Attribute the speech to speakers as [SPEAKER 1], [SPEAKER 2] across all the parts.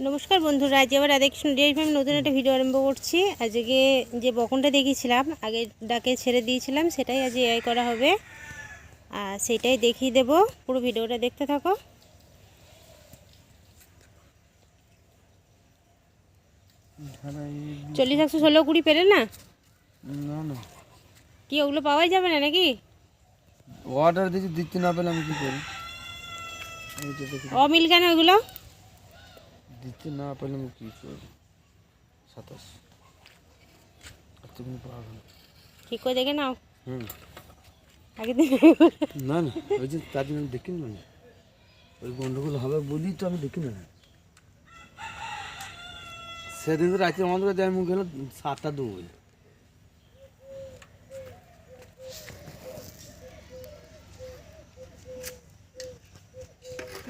[SPEAKER 1] নমস্কার বন্ধুরা, আজ আবার রাধাকৃষ্ণ ডেয়ারি ফার্ম নতুন একটা ভিডিও আরম্ভ করছি। আজকে যে বকনটা দেখিয়েছিলাম, আগে ডাকে ছেড়ে দিয়েছিলাম, সেটাই আজ এআই করা হবে আর সেটাই দেখিয়ে দেব। পুরো ভিডিওটা দেখতে থাকো। চল্লিশ 116 20 পেরে না কি ওগুলো পাওয়াই যাবে না নাকি?
[SPEAKER 2] অর্ডার দিতে না পেলে আমি কি করি?
[SPEAKER 1] অমিল কেন ওগুলো
[SPEAKER 2] দিতে না পেলে আমি কি করি? 27
[SPEAKER 1] ঠিক করে দেখে নাও। আগে
[SPEAKER 2] না না, ওই যে তার জন্য দেখি না, ওই গন্ডগোল হবে বলি তো আমি দেখি না। সেদিন তো রাত্রে আমাদের কাছে আমি গেল 7টা 2।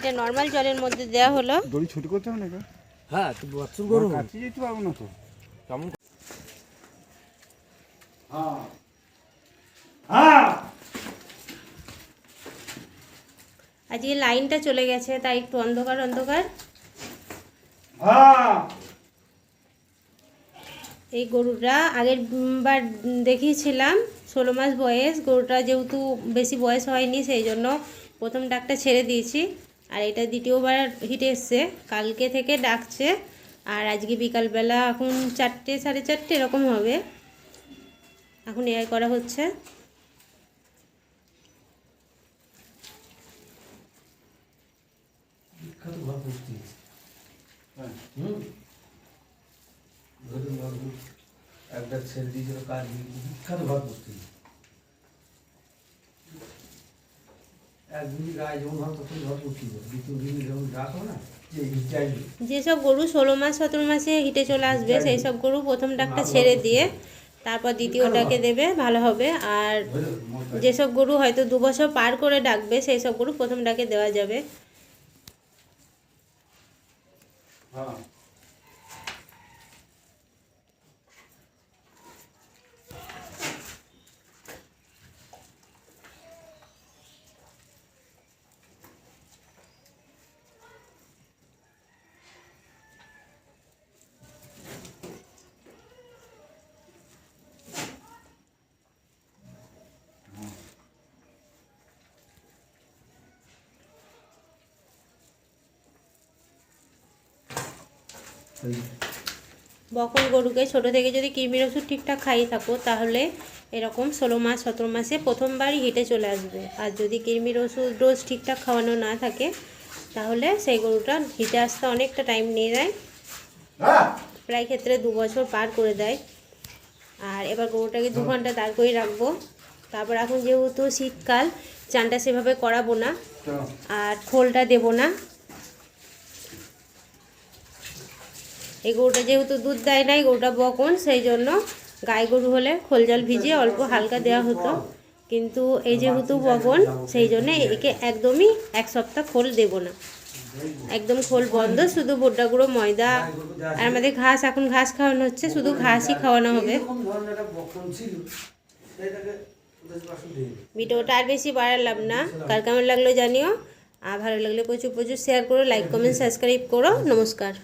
[SPEAKER 1] এটা নর্মাল জলের মধ্যে দেওয়া হলো।
[SPEAKER 2] দড়ি ছুটি করতে হবে না? হ্যাঁ, তো বাথরুম করো, কাছে যেতে পারবো না তো কেমন।
[SPEAKER 1] আজকে লাইনটা চলে গেছে তাই একটু অন্ধকার অন্ধকার। এই গরুটা আগের বার দেখিয়েছিলাম 16 মাস বয়স। গরুটা যেহেতু বেশি বয়স হয়নি সেই জন্য প্রথম ডাকটা ছেড়ে দিয়েছি, আর এটা দ্বিতীয়বার হিটে এসছে। কালকে থেকে ডাকছে আর আজকে বিকালবেলা এখন 4টে 4:30 এরকম হবে। এখন এআই করা হচ্ছে।
[SPEAKER 2] একটা ছেড়ে দিয়েছিল কাজ, বিখ্যাত ঘর বসতে একদিনই গায়ে যেমন হয় তখন ঘর বসতে, দ্বিতীয় দিনে যেমন ডাক না।
[SPEAKER 1] যেসব গরু 16 মাস 17 মাসে হিটে চলে আসবে সেই সব গরু প্রথম ডাকটা ছেড়ে দিয়ে তারপর দ্বিতীয় ডাকে দেবে, ভালো হবে। আর যেসব গরু হয়তো 2 বছর পার করে ডাকবে সেই সব গরু প্রথম ডাকে দেওয়া যাবে। বকন গরুকে ছোট থেকে যদি কৃমির ওষুধ ঠিকঠাক খাইয়ে থাকো তাহলে এরকম 16 মাস 17 মাসে প্রথমবারই হিটে চলে আসবে। আর যদি কৃমির ওষুধ ডোজ ঠিকঠাক খাওয়ানো না থাকে তাহলে সেই গরুটা হিটে আসতে অনেকটা টাইম নিয়ে যায়, প্রায় ক্ষেত্রে 2 বছর পার করে দেয়। আর এবার গরুটাকে 2 ঘন্টা দাঁড় করে রাখবো। তারপর এখন যেহেতু শীতকাল, চানটা সেভাবে করাবো না আর খোলটা দেবো না। এই গরুটা যেহেতু দুধ দেয় নাই, গরুটা বকন, সেই জন্য গাই গরু হলে খোল জল ভিজিয়ে অল্প হালকা দেওয়া হতো, কিন্তু এই যেহেতু বকন সেই জন্য একে একদমই 1 সপ্তাহ খোল দেব না, একদম খোল বন্ধ। শুধু ভুট্টা গুঁড়ো, ময়দা আর আমাদের ঘাস, এখন ঘাস খাওয়ানো হচ্ছে, শুধু ঘাসই খাওয়ানো হবে। ভিডিওটা আর বেশি বাড়ালাম না, কার কেমন লাগলো জানিও, আর ভালো লাগলে প্রচুর প্রচুর শেয়ার করো, লাইক কমেন্ট সাবস্ক্রাইব করো। নমস্কার।